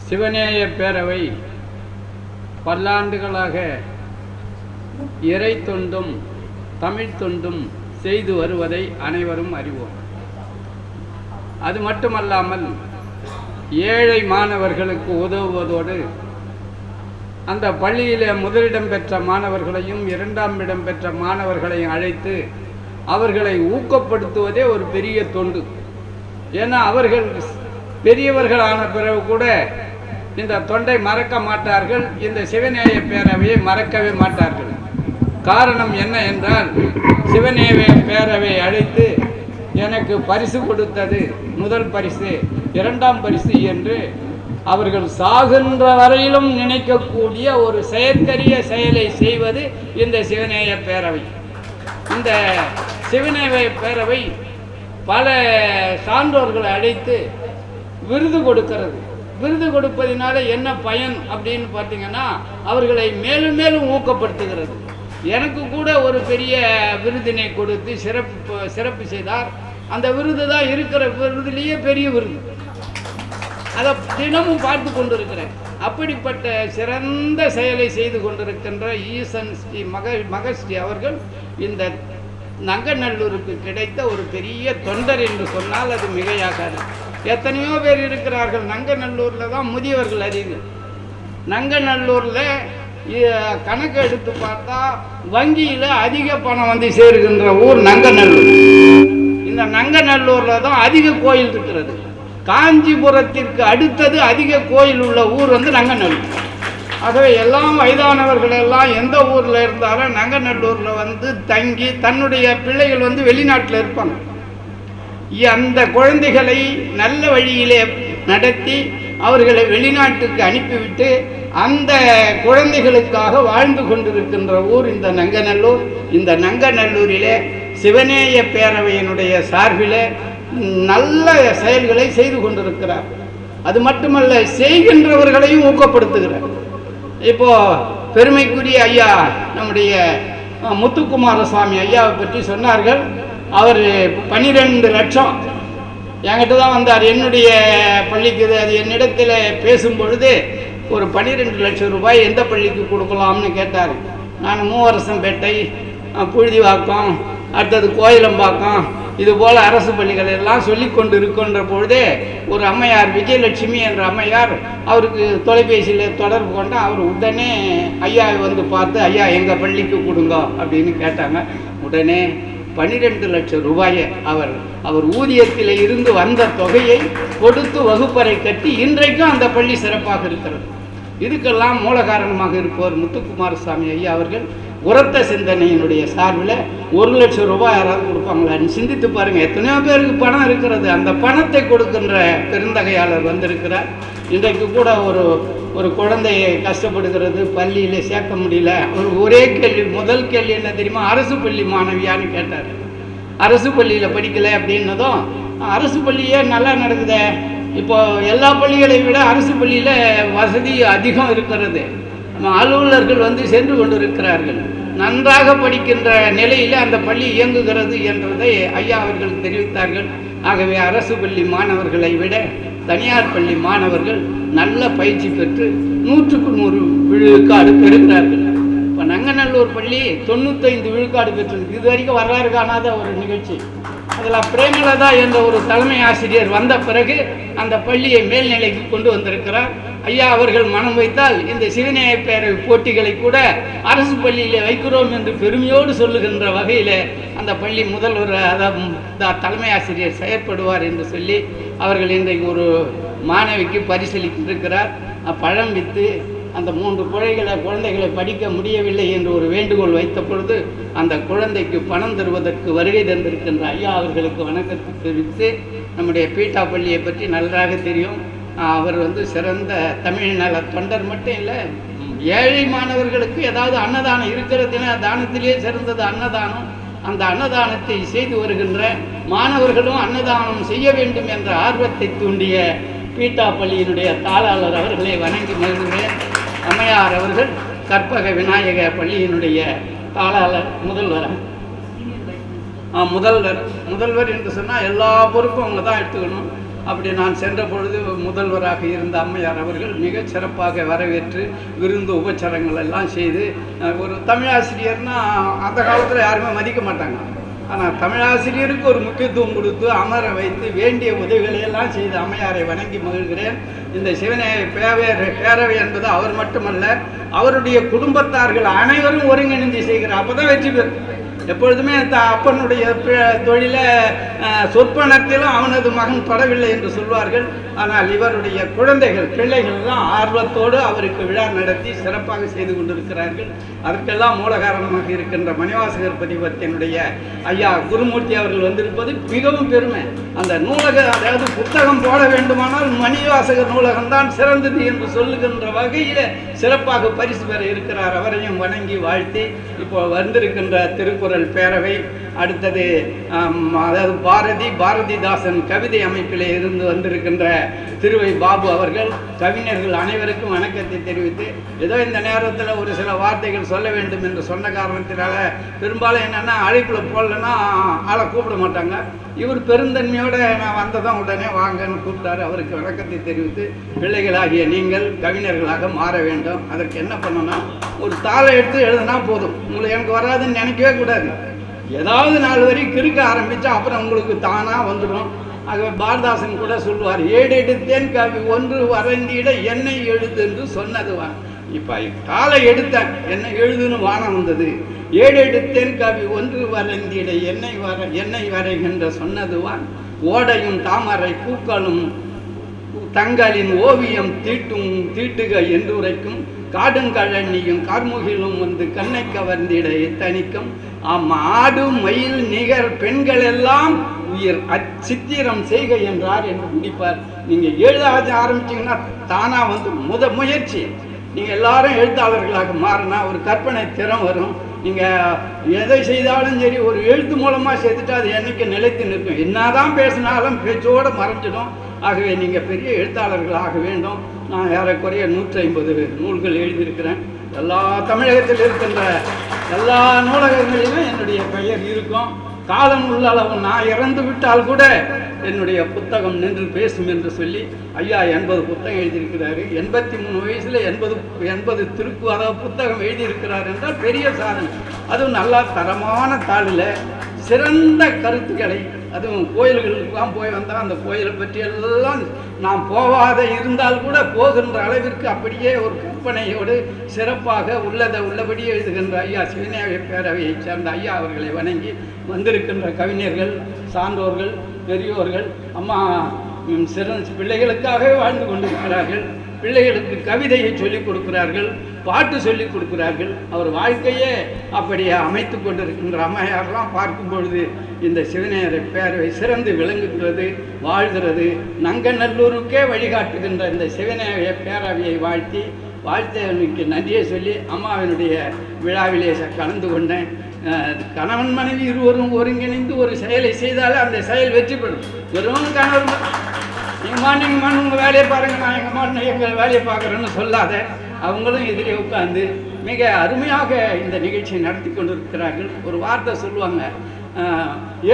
சிவநேய பேரவை பல்லாண்டுகளாக இறை தொண்டும் தமிழ் தொண்டும் செய்து வருவதை அனைவரும் அறிவோம். அது மட்டுமல்லாமல் ஏழை மாணவர்களுக்கு உதவுவதோடு அந்த பள்ளியிலே முதலிடம் பெற்ற மாணவர்களையும் 2ஆம் இடம் பெற்ற மாணவர்களையும் அழைத்து அவர்களை ஊக்கப்படுத்துவதே ஒரு பெரிய தொண்டு. ஏன்னா அவர்கள் பெரியவர்களான பிறகு கூட இந்த தொண்டை மறக்க மாட்டார்கள், இந்த சிவநேய பேரவையை மறக்கவே மாட்டார்கள். காரணம் என்ன என்றால், சிவநேய பேரவை அழைத்து எனக்கு பரிசு கொடுத்தது முதல் பரிசு 2ஆம் பரிசு என்று அவர்கள் சாகின்ற வரையிலும் நினைக்கக்கூடிய ஒரு செயற்கரிய செயலை செய்வது இந்த சிவநேய பேரவை. இந்த சிவநேய பேரவை பல சான்றோர்களை அழைத்து விருது கொடுக்கிறது. விருது கொடுப்பதினால என்ன பயன் அப்படின்னு பார்த்தீங்கன்னா, அவர்களை மேலும் மேலும் ஊக்கப்படுத்துகிறது. எனக்கு கூட ஒரு பெரிய விருதினை கொடுத்து சிறப்பு செய்தார். அந்த விருது தான் இருக்கிற விருதுலேயே பெரிய விருது. அதை தினமும் பார்த்து கொண்டிருக்கிறேன். அப்படிப்பட்ட சிறந்த செயலை செய்து கொண்டிருக்கின்ற ஈசன் ஸ்ரீ மகஸ்ரீ அவர்கள் இந்த நங்கநல்லூருக்கு கிடைத்த ஒரு பெரிய தொண்டர் என்று சொன்னால் அது மிகையாகாது. எத்தனையோ பேர் இருக்கிறார்கள். நங்கநல்லூரில் தான் முதியவர்கள் அதிகம். நங்கநல்லூரில் கணக்கு எடுத்து பார்த்தா வங்கியில் அதிக பணம் சேருகின்ற ஊர் நங்கநல்லூர். இந்த நங்கநல்லூரில் தான் அதிக கோயில் இருக்கிறது. காஞ்சிபுரத்திற்கு அடுத்தது அதிக கோயில் உள்ள ஊர் நங்கநல்லூர். ஆகவே எல்லாம் வயதானவர்கள் எல்லாம் எந்த ஊரில் இருந்தாலும் நங்கநல்லூரில் தங்கி தன்னுடைய பிள்ளைகள் வெளிநாட்டில் இருப்பாங்க. அந்த குழந்தைகளை நல்ல வழியிலே நடத்தி அவர்களை வெளிநாட்டுக்கு அனுப்பிவிட்டு அந்த குழந்தைகளுக்காக வாழ்ந்து கொண்டிருக்கின்ற ஊர் இந்த நங்கநல்லூர். இந்த நங்கநல்லூரிலே சிவநேய பேரவையினுடைய சார்பிலே நல்ல செயல்களை செய்து கொண்டிருக்கிறார். அது மட்டுமல்ல, செய்கின்றவர்களையும் ஊக்கப்படுத்துகிறார். இப்போ பெருமைக்குரிய ஐயா நம்முடைய முத்துக்குமாரசாமி ஐயாவை பற்றி சொன்னார்கள். அவர் 12 லட்சம் என்கிட்ட தான் வந்தார். என்னுடைய பள்ளிக்கு அது என்னிடத்தில் பேசும் பொழுது ஒரு 12 லட்சம் ரூபாய் எந்த பள்ளிக்கு கொடுக்கலாம்னு கேட்டார். நான் மூவரசம்பேட்டை, புழுதிவாக்கம், அடுத்தது கோயிலம்பாக்கம், இதுபோல் அரசு பள்ளிகள் எல்லாம் சொல்லி கொண்டு இருக்கின்ற பொழுதே ஒரு அம்மையார், விஜயலட்சுமி என்ற அம்மையார், அவருக்கு தொலைபேசியில் தொடர்பு கொண்டு அவர் உடனே ஐயாவை வந்து பார்த்து, ஐயா எங்கள் பள்ளிக்கு கொடுங்க அப்படின்னு கேட்டாங்க. உடனே 12 லட்சம் ரூபாயை அவர் ஊதியத்தில் இருந்து வந்த தொகையை கொடுத்து வகுப்பறை கட்டி இன்றைக்கும் அந்த பள்ளி சிறப்பாக இருக்கிறது. இதுக்கெல்லாம் மூல காரணமாக இருப்பவர் முத்துக்குமாரசாமி ஐயா அவர்கள். உரத்த சிந்தனையினுடைய சார்பில் 1 லட்சம் ரூபாய் யாராவது கொடுப்பாங்களான்னு சிந்தித்து பாருங்கள். எத்தனையோ பேருக்கு பணம் இருக்கிறது. அந்த பணத்தை கொடுக்கின்ற பெருந்தகையாளர் வந்திருக்கிறார். இன்றைக்கு கூட ஒரு குழந்தையை கஷ்டப்படுகிறது, பள்ளியில் சேர்க்க முடியல. ஒரே கேள்வி, முதல் கேள்வி என்ன தெரியுமா? அரசு பள்ளி மாணவியான்னு கேட்டார். அரசு பள்ளியில் படிக்கலை அப்படின்னதும், அரசு பள்ளியே நல்லா நடக்குதே, இப்போ எல்லா பள்ளிகளை விட அரசு பள்ளியில் வசதி அதிகம் இருக்கிறது, அலுவலர்கள் வந்து சென்று கொண்டிருக்கிறார்கள், நன்றாக படிக்கின்ற நிலையில் அந்த பள்ளி இயங்குகிறது என்றதை ஐயா அவர்கள் தெரிவித்தார்கள். ஆகவே அரசு பள்ளி மாணவர்களை விட தனியார் பள்ளி மாணவர்கள் நல்ல பயிற்சி பெற்று 100க்கு 100 விழுக்காடு பெறுகிறார்கள். இப்போ நங்கநல்லூர் பள்ளி 95 விழுக்காடு பெற்றிருக்கு. இது வரைக்கும் வரலாறு காணாத ஒரு நிகழ்ச்சி. அதில் பிரேமலதா என்ற ஒரு தலைமை ஆசிரியர் வந்த பிறகு அந்த பள்ளியை மேல்நிலைக்கு கொண்டு வந்திருக்கிறார். ஐயா அவர்கள் மனம் வைத்தால் இந்த சிவநேய பேரவை போட்டிகளை கூட அரசு பள்ளியில் வைக்கிறோம் என்று பெருமையோடு சொல்லுகின்ற வகையில் அந்த பள்ளி முதல்வர், அதாவது தலைமை ஆசிரியர் செயற்படுவார் என்று சொல்லி அவர்கள் இன்றைக்கு ஒரு மாணவிக்கு பரிசீலித்திருக்கிறார். பழம் விற்று அந்த 3 குழந்தைகளை படிக்க முடியவில்லை என்று ஒரு வேண்டுகோள் வைத்த பொழுது அந்த குழந்தைக்கு பணம் தருவதற்கு வருகை தந்திருக்கின்ற ஐயா அவர்களுக்கு வணக்கத்தை தெரிவித்து, நம்முடைய பீட்டா பள்ளியை பற்றி நன்றாக தெரியும். அவர் வந்து சிறந்த தமிழ் நல தொண்டர் மட்டும் இல்லை, ஏழை மாணவர்களுக்கு ஏதாவது அன்னதானம் இருக்கிறதுனா தானத்திலே சிறந்தது அன்னதானம். அந்த அன்னதானத்தை செய்து வருகின்ற மாணவர்களும் அன்னதானம் செய்ய வேண்டும் என்ற ஆர்வத்தை தூண்டிய பீட்டா பள்ளியினுடைய தாளாளர் அவர்களை வணங்கி மகிழ்கிறேன். அம்மையார் அவர்கள் கற்பக விநாயக பள்ளியினுடைய தாளாளர், முதல்வர் என்று சொன்னால் எல்லா பொறுப்பும் அவங்க தான் எடுத்துக்கணும். அப்படி நான் சென்ற பொழுது முதல்வராக இருந்த அம்மையார் அவர்கள் மிக சிறப்பாக வரவேற்று விருந்து உபச்சாரங்கள் எல்லாம் செய்து, ஒரு தமிழாசிரியர்னால் அந்த காலத்தில் யாருமே மதிக்க மாட்டாங்க. ஆனால் தமிழாசிரியருக்கு ஒரு முக்கியத்துவம் கொடுத்து அமர வைத்து வேண்டிய உதவிகளை எல்லாம் செய்து அம்மையாரை வணங்கி மகிழ்கிறேன். இந்த சிவநேய பேரவை என்பது அவர் மட்டுமல்ல, அவருடைய குடும்பத்தார்கள் அனைவரும் ஒருங்கிணைந்து செய்கிறார். அப்போ தான் வெற்றி பெறும். எப்பொழுதுமே அப்பனுடைய தொழிலை சொற்பனத்திலும் அவனது மகன் தொடவில்லை என்று சொல்வார்கள். ஆனால் இவருடைய பிள்ளைகள்லாம் ஆர்வத்தோடு அவருக்கு விழா நடத்தி சிறப்பாக செய்து கொண்டிருக்கிறார்கள். அதற்கெல்லாம் மூல காரணமாக இருக்கின்ற மணிவாசகர் பதிப்பத்தினுடைய ஐயா குருமூர்த்தி அவர்கள் வந்திருப்பது மிகவும் பெருமை. அந்த நூலகம், அதாவது புத்தகம் போட வேண்டுமானால் மணிவாசகர் நூலகம்தான் சிறந்தது என்று சொல்லுகின்ற வகையில் சிறப்பாக பரிசு பெற இருக்கிறார். அவரையும் வணங்கி வாழ்த்தி, இப்போ வந்திருக்கின்ற திருக்குறள் பேரவை, அடுத்தது அதாவது பாரதிதாசன் கவிதை அமைப்பிலே இருந்து வந்திருக்கின்ற திருவை பாபு அவர்கள், கவிஞர்கள் அனைவருக்கும் வணக்கத்தை தெரிவித்து, ஏதோ இந்த நேரத்தில் ஒரு சில வார்த்தைகள் சொல்ல வேண்டும் என்று சொன்ன காரணத்தினால பெரும்பாலும் என்னென்னா அழைப்பில் போடலன்னா ஆளை கூப்பிட மாட்டாங்க. இவர் பெருந்தன்மையோடு நான் வந்ததான் உடனே வாங்கன்னு கூப்பிட்டாரு. அவருக்கு வணக்கத்தை தெரிவித்து, பிள்ளைகளாகிய நீங்கள் கவிஞர்களாக மாற வேண்டும். அதற்கு என்ன பண்ணணும், ஒரு தாளை எடுத்து எழுதுனா போதும். உங்களுக்கு எனக்கு வராதுன்னு நினைக்கவே கூடாது. ஏதாவது 4 வரி கிறுக்க ஆரம்பித்தா அப்புறம் உங்களுக்கு தானாக வந்துடும். ஆகவே பாரதாசன் கூட சொல்லுவார், 7 எடுத்தேன் கவி 1 வரைந்திட என்னை எழுது என்று சொன்னதுவான். இப்போ தாளை எடுத்தேன், என்ன எழுதுன்னு வானம் வந்தது. 7 எடுத்தேன் கவி 1 வரைந்திட என்னை வரைகின்ற சொன்னதுவான். ஓடையும் தாமரை பூக்களும் தங்களின் ஓவியம் தீட்டுக என்று உரைக்கும். காடுங்கழனியும் கார்முகிலும் வந்து கண்ணை கவர்ந்திட எத்தனிக்கும். ஆடு மயில் நிகர் பெண்கள் எல்லாம் உயிர் அச்சித்திரம் செய்க என்றார் என்று முடிப்பார். நீங்கள் எழுத ஆரம்பிச்சிங்கன்னா தானாக வந்து முயற்சி. நீங்கள் எல்லாரும் எழுத்தாளர்களாக மாறினா ஒரு கற்பனை திறம் வரும். நீங்கள் எதை செய்தாலும் சரி ஒரு எழுத்து மூலமாக செய்துட்டு அது என்னைக்கு நிலைத்து நிற்கும். என்னதான் பேசினாலும் பேச்சோடு மறைஞ்சிடும். ஆகவே நீங்கள் பெரிய எழுத்தாளர்கள் ஆக வேண்டும். நான் ஏறக்குறைய 150 நூல்கள் எழுதியிருக்கிறேன். எல்லா தமிழகத்தில் இருக்கின்ற எல்லா நூலகங்களிலும் என்னுடைய பெயர் இருக்கும். காலம் உள்ள அளவு நான் இறந்து விட்டால் கூட என்னுடைய புத்தகம் நின்று பேசும் என்று சொல்லி ஐயா 80 புத்தகம் எழுதியிருக்கிறாரு. 83 வயசில் 80 புத்தகம் எழுதியிருக்கிறார் என்றால் பெரிய சாதனை. அதுவும் நல்லா தரமான தாளில் சிறந்த கருத்துக்களை, அதுவும் கோயில்களுக்கெல்லாம் போய் வந்தால் அந்த கோயிலை பற்றியெல்லாம் நாம் போகாத இருந்தால் கூட போகின்ற அளவிற்கு அப்படியே ஒரு கற்பனையோடு சிறப்பாக உள்ளபடி எழுதுகின்ற ஐயா சிவநேய பேரவையை சேர்ந்த ஐயா அவர்களை வணங்கி வந்திருக்கின்ற கவிஞர்கள், சான்றோர்கள், பெரியோர்கள் அம்மா சிறந்த பிள்ளைகளுக்காகவே வாழ்ந்து கொண்டிருக்கிறார்கள். பிள்ளைகளுக்கு கவிதையை சொல்லிக் கொடுக்கிறார்கள், பாட்டு சொல்லிக் கொடுக்கிறார்கள். அவர் வாழ்க்கையே அப்படியே அமைத்து கொண்டிருக்கின்ற அம்மையாரெல்லாம் பார்க்கும் பொழுது இந்த சிவநேய பேரவை சிறந்து விளங்குகிறது, வாழ்கிறது. நங்கநல்லூருக்கே வழிகாட்டுகின்ற இந்த சிவநேய பேரவையை வாழ்த்தவனுக்கு நன்றியை சொல்லி அம்மாவினுடைய விழாவிலே கலந்து கொண்டேன். கணவன் மனைவி இருவரும் ஒருங்கிணைந்து ஒரு செயலை செய்தாலே அந்த செயல் வெற்றி பெறும். வெறும் கணவன் நீங்கள் உங்கள் வேலையை பாருங்கள், நான் எங்கள் வேலையை பார்க்குறேன்னு சொல்லாத. அவங்களும் எதிரே உட்கார்ந்து மிக அருமையாக இந்த நிகழ்ச்சியை நடத்தி கொண்டிருக்கிறார்கள். ஒரு வார்த்தை சொல்லுவாங்க,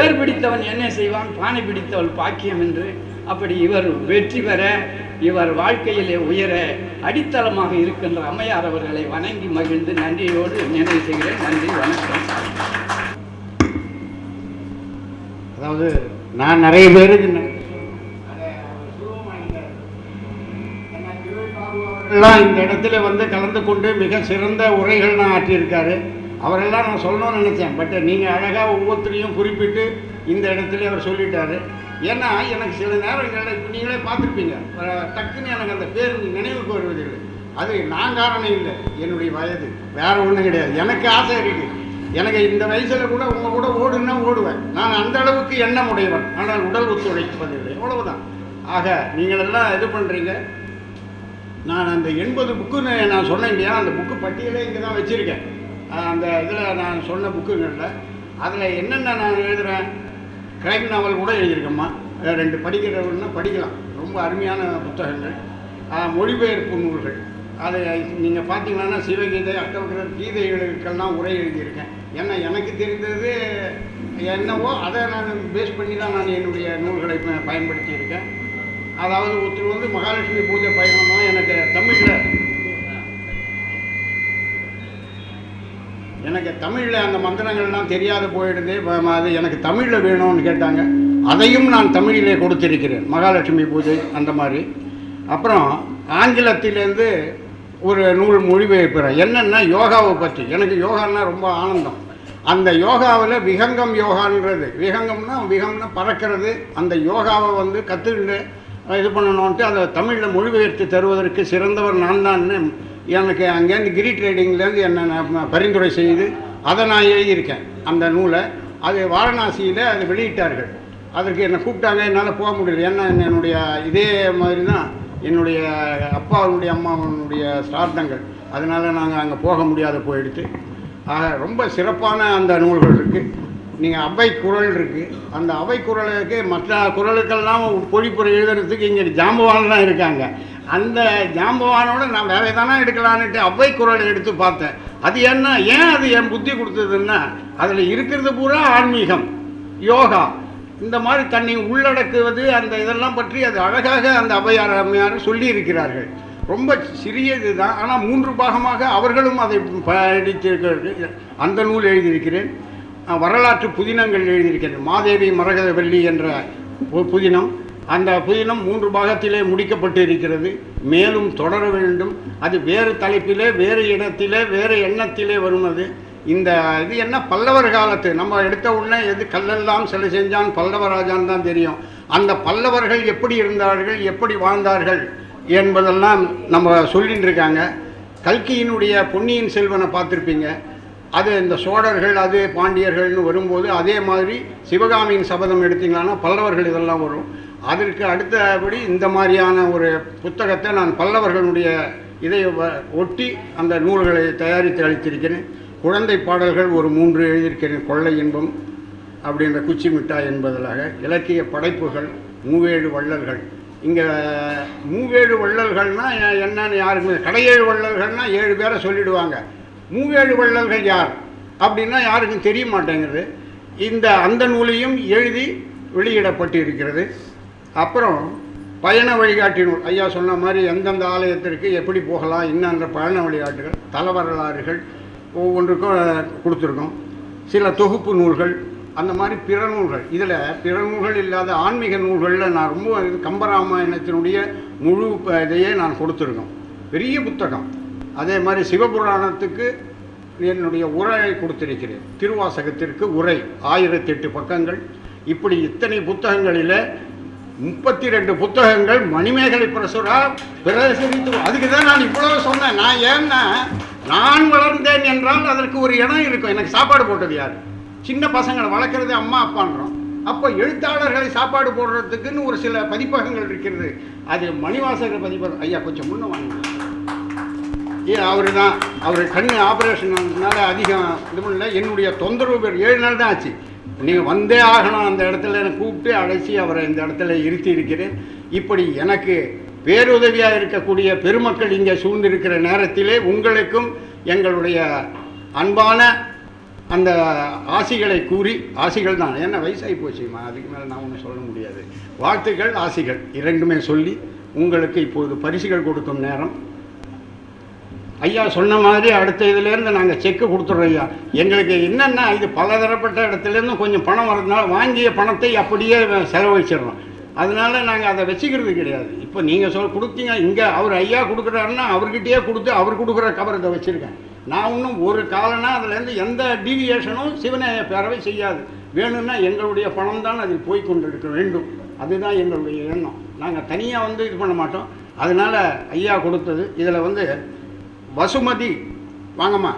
ஏர் பிடித்தவன் என்ன செய்வான், பானை பிடித்தவள் பாக்கியம் என்று. அப்படி இவர் வெற்றி பெற, இவர் வாழ்க்கையிலே உயர அடித்தளமாக இருக்கின்ற அம்மையார் அவர்களை வணங்கி மகிழ்ந்து நன்றியோடு நினைவு செய்கிறேன். நன்றி, வணக்கம். அதாவது நான் நிறைய பேருக்கு எல்லாம் இந்த இடத்துல வந்து கலந்து கொண்டு மிக சிறந்த உரைகள் நான் ஆற்றியிருக்காரு. அவரெல்லாம் நான் சொல்லணும்னு நினச்சேன். பட் நீங்கள் அழகாக ஒவ்வொருத்தரையும் குறிப்பிட்டு இந்த இடத்துல அவர் சொல்லிட்டாரு. ஏன்னா எனக்கு சில நேரங்களில் இப்போ நீங்களே பார்த்துருப்பீங்க, டக்குன்னு எனக்கு அந்த பேர் நினைவுக்கு வருவதில்லை. அது நான் காரணம் இல்லை, என்னுடைய வயது, வேறு ஒன்றும் கிடையாது. எனக்கு ஆசை இருக்குது. எனக்கு இந்த வயசில் கூட உங்கள் கூட ஓடுன்னா ஓடுவேன். நான் அந்த அளவுக்கு எண்ணம் உடையவன், ஆனால் உடல் ஒத்துழைப்பதில்லை, எவ்வளவுதான். ஆக நீங்களெல்லாம் இது பண்ணுறீங்க. நான் அந்த 80 புக்குன்னு நான் சொன்னேன் இல்லையா, அந்த புக்கு பட்டியலே இங்கே தான் வச்சுருக்கேன். அந்த இதில் நான் சொன்ன புக்குங்களில் அதில் என்னென்ன நான் எழுதுகிறேன், கிரைம் நாவல் கூட எழுதியிருக்கேம்மா. 2 படிக்கிறவங்கன்னா படிக்கலாம், ரொம்ப அருமையான புத்தகங்கள். மொழிபெயர்ப்பு நூல்கள் அதை நீங்கள் பார்த்தீங்கன்னா சிவகீதை, அட்டவக்கரர் கீதைகளுக்கெல்லாம் உரை எழுதியிருக்கேன். ஏன்னா எனக்கு தெரிந்தது என்னவோ அதை நான் பேஸ் பண்ணி தான் நான் என்னுடைய நூல்களை பயன்படுத்தியிருக்கேன். அதாவது ஒருத்தர் வந்து மகாலட்சுமி பூஜை பயணம் எனக்கு தமிழில் அந்த மந்திரங்கள்லாம் தெரியாத போயிடுது. அது எனக்கு தமிழில் வேணும்னு கேட்டாங்க, அதையும் நான் தமிழிலே கொடுத்திருக்கிறேன். மகாலட்சுமி பூஜை அந்த மாதிரி. அப்புறம் ஆங்கிலத்திலேருந்து ஒரு நூல் மொழிபெயர்க்கிறேன். என்னென்னா யோகாவை பற்றி. எனக்கு யோகான்னா ரொம்ப ஆனந்தம். அந்த யோகாவில் விஹங்கம் யோகான்றது, விஹங்கம்னா பறக்கிறது. அந்த யோகாவை வந்து கற்றுக்கிட்டு இது பண்ணணுன்ட்டு அதை தமிழில் மொழிபெயர்த்து தருவதற்கு சிறந்தவர் நான் தான். எனக்கு அங்கேருந்து கிரி ட்ரேடிங்லேருந்து என்ன பரிந்துரை செய்து அதை நான் எழுதியிருக்கேன் அந்த நூலை. அது வாரணாசியில் அதை வெளியிட்டார்கள். அதற்கு என்னை கூப்பிட்டாங்க, என்னால் போக முடியல. ஏன்னா என்னுடைய இதே மாதிரி தான் என்னுடைய அப்பாவுடைய அம்மாவனுடைய ஸ்ரார்த்தங்கள், அதனால் நாங்கள் அங்கே போக முடியாத போயிடுச்சு. ஆக ரொம்ப சிறப்பான அந்த நூல்கள் இருக்குது. நீங்கள் அவை குரல் இருக்குது, அந்த அவை குரலுக்கு மற்ற குரலுக்கெல்லாம் பொழிப்புரை எழுதுறதுக்கு இங்கே ஜாம்பவான் தான் இருக்காங்க. அந்த ஜாம்பவானோட நான் வேலை தானே எடுக்கலான்ட்டு அவை குரலை எடுத்து பார்த்தேன். அது என்ன, ஏன் அது என் புத்தி கொடுத்ததுன்னா அதில் இருக்கிறது பூரா ஆன்மீகம், யோகா, இந்த மாதிரி தன்னை உள்ளடக்குவது, அந்த இதெல்லாம் பற்றி அது அழகாக அந்த அவையார் அம்மையார் சொல்லி இருக்கிறார்கள். ரொம்ப சிறியது தான், ஆனால் 3 பாகமாக அவர்களும் அதை படித்திருக்கிறார்கள். அந்த நூல் எழுதியிருக்கிறேன். வரலாற்று புதினங்கள் எழுதியிருக்கிறேன். மாதேவி மரகதவல்லி என்ற புதினம். அந்த புதினம் 3 பாகத்திலே முடிக்கப்பட்டு இருக்கிறது. மேலும் தொடர வேண்டும். அது வேறு தலைப்பிலே, வேறு இடத்திலே, வேறு எண்ணத்திலே வருவது. இந்த இது என்ன, பல்லவர் காலத்து நம்ம எடுத்த உடனே எது கல்லெல்லாம் சிலை செஞ்சான் பல்லவராஜான் தான் தெரியும். அந்த பல்லவர்கள் எப்படி இருந்தார்கள், எப்படி வாழ்ந்தார்கள் என்பதெல்லாம் நம்ம சொல்லிட்டு இருக்காங்க. கல்கியினுடைய பொன்னியின் செல்வனை பார்த்துருப்பீங்க. அது இந்த சோழர்கள், அது பாண்டியர்கள்னு வரும்போது அதே மாதிரி சிவகாமியின் சபதம் எடுத்தீங்களான்னா பல்லவர்கள் இதெல்லாம் வரும். அதற்கு அடுத்தபடி இந்த மாதிரியான ஒரு புத்தகத்தை நான் பல்லவர்களுடைய இதை ஒட்டி அந்த நூல்களை தயாரித்து அளித்திருக்கிறேன். குழந்தை பாடல்கள் ஒரு 3 எழுதியிருக்கிறேன். கொள்ளை இன்பம் அப்படின்ற குச்சி மிட்டாய் என்பதற்காக. இலக்கிய படைப்புகள் 7 வள்ளல்கள் இங்கே மூவேழு வள்ளல்கள்னா என்னன்னு யாருக்குமே, கடையேழு வள்ளல்கள்னா 7 பேரை சொல்லிடுவாங்க. மூவேழு வள்ளல்கள் யார் அப்படின்னா யாருக்கும் தெரிய மாட்டேங்குது. அந்த நூலையும் எழுதி வெளியிடப்பட்டு இருக்கிறது. அப்புறம் பயண வழிகாட்டி நூல், ஐயா சொன்ன மாதிரி எந்தெந்த ஆலயத்திற்கு எப்படி போகலாம் இன்னன்ற பயண வழிகாட்டுகள், தல வரலாறுகள் ஒவ்வொன்றுக்கும் கொடுத்துருக்கோம். சில தொகுப்பு நூல்கள், அந்த மாதிரி பிற நூல்கள். இதில் பிற நூல்கள் இல்லாத ஆன்மீக நூல்களில் நான் ரொம்ப கம்பராமாயணத்தினுடைய முழு இதையே நான் கொடுத்துருக்கோம், பெரிய புத்தகம். அதே மாதிரி சிவபுராணத்துக்கு என்னுடைய உரையை கொடுத்திருக்கிறேன். திருவாசகத்திற்கு உரை 1008 பக்கங்கள். இப்படி இத்தனை புத்தகங்களில் 32 புத்தகங்கள் மணிமேகலை பிரசுரா பிரசுரித்து. அதுக்கு தான் நான் இவ்வளவு சொன்னேன். நான் ஏன்னா நான் வளர்ந்தேன் என்றால் அதற்கு ஒரு இடம் இருக்கும். எனக்கு சாப்பாடு போட்டது யார்? சின்ன பசங்களை வளர்க்குறது அம்மா அப்பான்றோம். அப்போ எழுத்தாளர்களை சாப்பாடு போடுறதுக்குன்னு ஒரு சில பதிப்பகங்கள் இருக்கிறது. அது மணிவாசகர் பதிப்பகம். ஐயா கொஞ்சம் முன்ன வாங்க. அவர் கண் ஆப்ரேஷன்னால அதிகம் இது பண்ணல. என்னுடைய தொந்தரவு பேர் 7 நாள் தான் ஆச்சு. நீங்கள் வந்தே ஆகணும் அந்த இடத்துல என்னை கூப்பிட்டு அழைச்சி அவரை இந்த இடத்துல இருத்தி இருக்கிறேன். இப்படி எனக்கு பேருதவியாக இருக்கக்கூடிய பெருமக்கள் இங்கே சூழ்ந்திருக்கிற நேரத்திலே உங்களுக்கும் எங்களுடைய அன்பான அந்த ஆசிகளை கூறி, ஆசிகள் தான், ஏன்னா வயசாகி போச்சுமா, அதுக்கு மேலே நான் ஒன்றும் சொல்ல முடியாது. வாழ்த்துக்கள், ஆசிகள் இரண்டுமே சொல்லி உங்களுக்கு இப்போது பரிசுகள் கொடுக்கும் நேரம். ஐயா சொன்ன மாதிரி அடுத்த இதுலேருந்து நாங்கள் செக்கு கொடுத்துட்றோம். ஐயா எங்களுக்கு என்னென்னா இது பலதரப்பட்ட இடத்துலேருந்து கொஞ்சம் பணம் வரதுனால வாங்கிய பணத்தை அப்படியே செலவழிச்சிடுறோம். அதனால நாங்கள் அதை வச்சுக்கிறது கிடையாது. இப்போ நீங்கள் கொடுத்தீங்க, இங்கே அவர் ஐயா கொடுக்குறாருன்னா அவர்கிட்டயே கொடுத்து அவர் கொடுக்குற கவர் இதை வச்சுருக்கேன். நான் இன்னும் ஒரு காலனா அதுலேருந்து எந்த டீவியேஷனும் சிவநேய பேரவை செய்யாது. வேணும்னா எங்களுடைய பணம் தான் அதில் போய் கொண்டிருக்க வேண்டும். அதுதான் எங்களுடைய எண்ணம். நாங்கள் தனியாக இது பண்ண மாட்டோம். அதனால் ஐயா கொடுத்தது. இதில் வசுமதி வாங்கம்மா,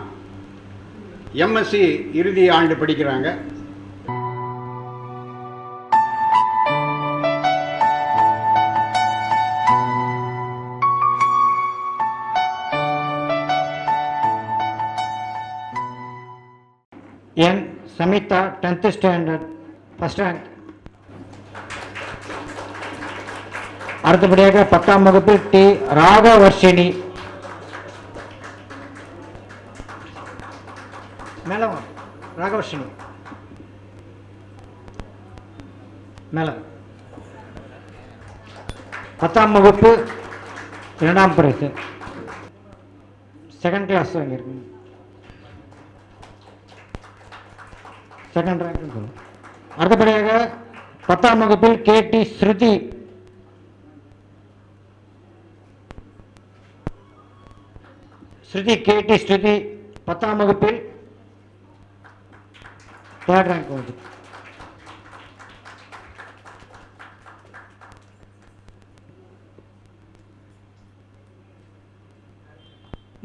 எம்எஸ்சி இறுதி ஆண்டு படிக்கிறாங்க. N Samitha 10th standard first rank. அடுத்தபடியாக 10ஆம் வகுப்பில் டி ராகவர்ஷினி. மேலம் ராகவர்ஷினி மேலம் 10ஆம் வகுப்பு 2ஆம் பரிசு, செகண்ட் கிளாஸ் வாங்கியிருக்கு, செகண்ட் ரேங்க் சொல்லுவோம். அடுத்தபடியாக 10ஆம் வகுப்பில் கேடி ஸ்ருதி. கேடி ஸ்ருதி 10ஆம் வகுப்பில் 3rd ரேங்க் வந்து.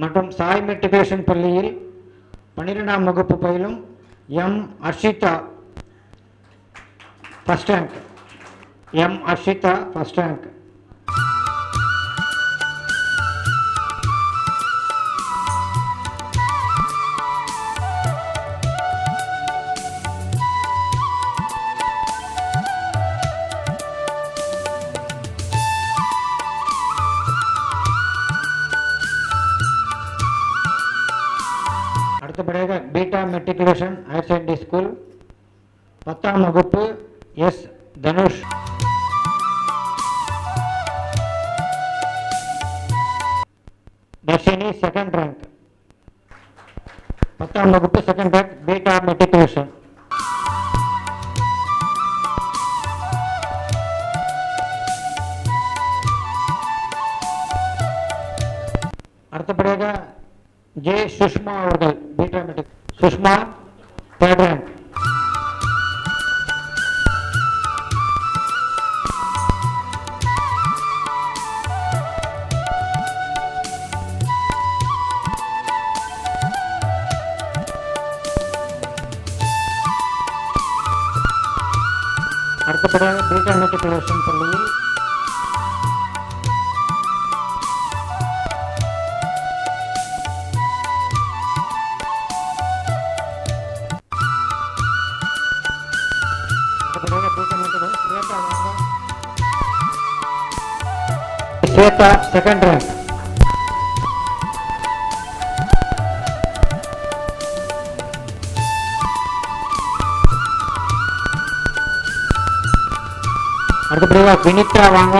மற்றும் சாய் மெட்ரிகுலேஷன் பள்ளியில் 12ஆம் வகுப்பு பயிலும் M Arshitha first rank. M Arshitha first rank. அடுத்தபடியாக Beta matriculation higher secondary school 10ஆம் வகுப்பு S Dhanush. Dharshini second rank. 10ஆம் வகுப்பு செகண்ட் ரேங்க் பீட்டா மெட்ரிகுலேஷன். அடுத்தபடியாக ஜே சுஷ்மா அவர்கள் Beta matric. Sushma 3rd rank. அடுத்தபடியாக பீட்டா மெட்ரிகுலேஷன் பள்ளியில் ஸ்வேதா செகண்ட் ரேங்க். அடுத்தபடியாக வினிதா வாங்க.